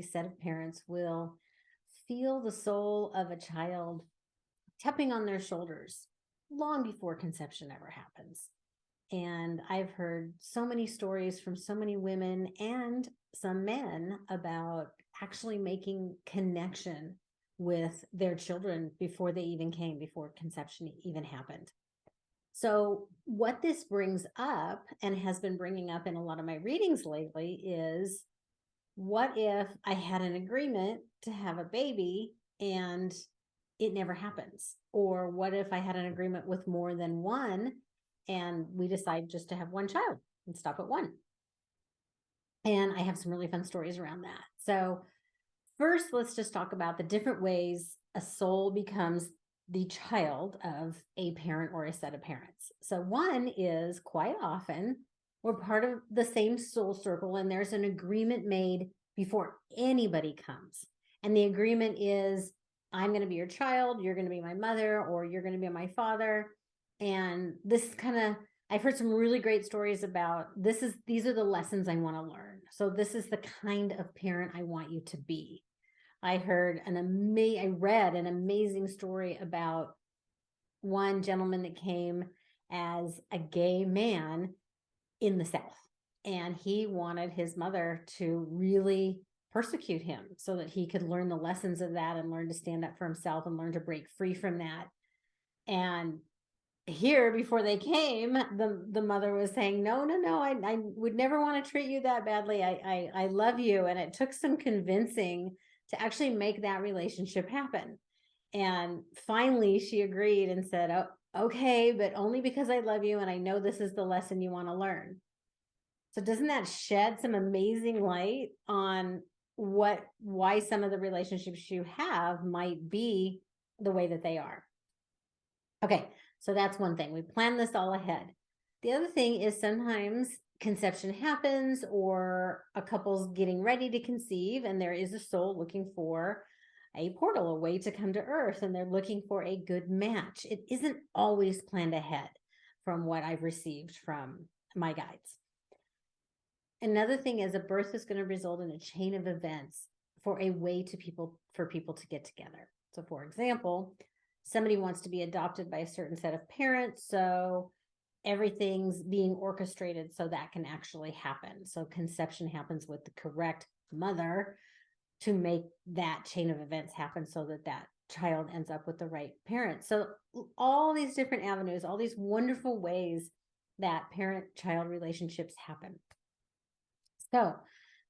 every set of parents will feel the soul of a child tapping on their shoulders long before conception ever happens. And I've heard so many stories from so many women and some men about actually making connection with their children before they even came, before conception even happened. So what this brings up, and has been bringing up in a lot of my readings lately, is what if I had an agreement to have a baby and it never happens? Or what if I had an agreement with more than one and we decide just to have one child and stop at one? And I have some really fun stories around that. So first, let's just talk about the different ways a soul becomes the child of a parent or a set of parents. So one is, quite often we're part of the same soul circle and there's an agreement made before anybody comes. And the agreement is, I'm going to be your child, you're going to be my mother, or you're going to be my father. And this kind of, I've heard some really great stories about these are the lessons I want to learn. So this is the kind of parent I want you to be. I read an amazing story about one gentleman that came as a gay man in the South, and he wanted his mother to really persecute him so that he could learn the lessons of that and learn to stand up for himself and learn to break free from that. And here, before they came, the mother was saying, no, I would never want to treat you that badly. I love you. And it took some convincing to actually make that relationship happen. And finally she agreed and said, oh, okay, but only because I love you and I know this is the lesson you want to learn. So doesn't that shed some amazing light on why some of the relationships you have might be the way that they are? Okay, so that's one thing. We plan this all ahead. The other thing is sometimes conception happens or a couple's getting ready to conceive and there is a soul looking for a portal, a way to come to earth, and they're looking for a good match. It isn't always planned ahead from what I've received from my guides. Another thing is a birth is going to result in a chain of events for people to get together. So for example, somebody wants to be adopted by a certain set of parents, so everything's being orchestrated so that can actually happen. So conception happens with the correct mother to make that chain of events happen so that that child ends up with the right parent. So all these different avenues, all these wonderful ways that parent-child relationships happen. So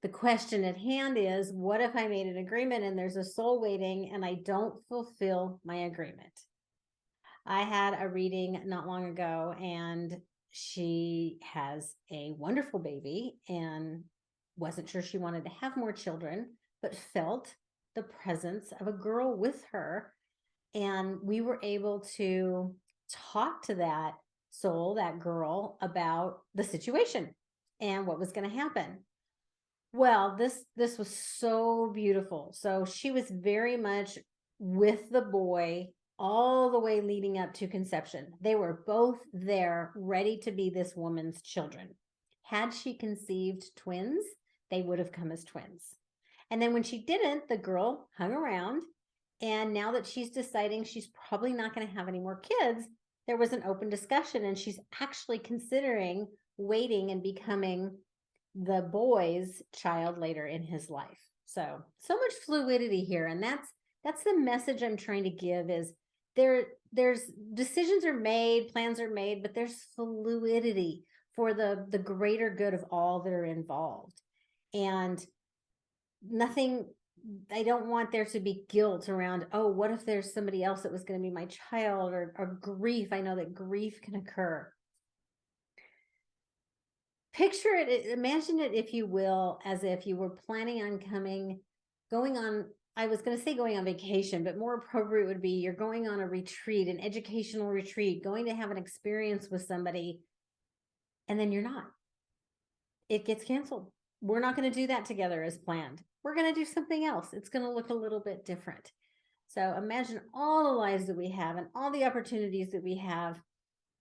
the question at hand is, what if I made an agreement and there's a soul waiting and I don't fulfill my agreement? I had a reading not long ago and she has a wonderful baby and wasn't sure she wanted to have more children, but felt the presence of a girl with her. And we were able to talk to that soul, that girl, about the situation and what was going to happen. Well, this was so beautiful. So she was very much with the boy all the way leading up to conception. They were both there, ready to be this woman's children. Had she conceived twins, they would have come as twins. And then when she didn't, the girl hung around. And now that she's deciding she's probably not going to have any more kids, there was an open discussion, and she's actually considering waiting and becoming the boy's child later in his life. So much fluidity here. And that's the message I'm trying to give is there's decisions are made, plans are made, but there's fluidity for the greater good of all that are involved. And I don't want there to be guilt around, oh, what if there's somebody else that was going to be my child, or grief. I know that grief can occur. Picture it, imagine it, if you will, as if you were planning on going on, I was going to say going on vacation, but more appropriate would be you're going on a retreat, an educational retreat, going to have an experience with somebody, and then you're not. It gets canceled. We're not going to do that together as planned. We're going to do something else. It's going to look a little bit different. So imagine all the lives that we have and all the opportunities that we have,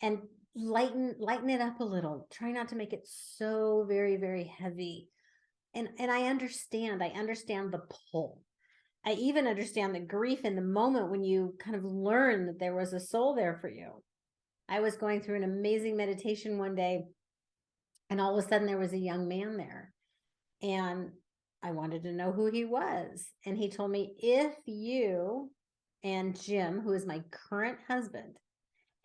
and lighten it up a little. Try not to make it so very, very heavy. And I understand the pull. I even understand the grief in the moment when you kind of learn that there was a soul there for you. I was going through an amazing meditation one day, and all of a sudden there was a young man there. And I wanted to know who he was. And he told me, if you and Jim, who is my current husband,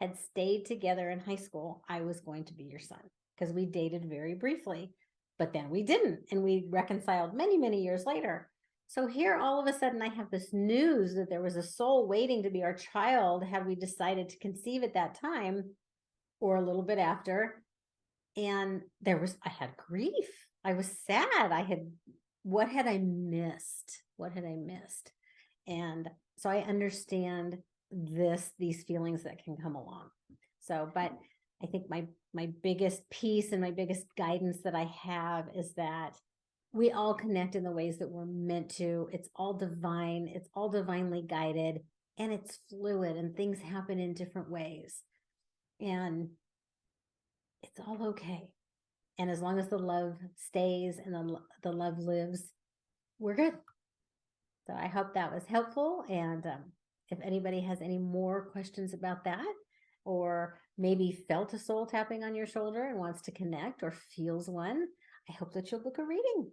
had stayed together in high school, I was going to be your son, because we dated very briefly, but then we didn't. And we reconciled many, many years later. So here, all of a sudden, I have this news that there was a soul waiting to be our child had we decided to conceive at that time or a little bit after. And I had grief. I was sad. What had I missed? What had I missed? And so I understand these feelings that can come along. So, but I think my biggest piece and my biggest guidance that I have is that we all connect in the ways that we're meant to. It's all divine. It's all divinely guided, and it's fluid, and things happen in different ways. And it's all okay. And as long as the love stays and the love lives, we're good. So I hope that was helpful. And if anybody has any more questions about that, or maybe felt a soul tapping on your shoulder and wants to connect or feels one, I hope that you'll book a reading.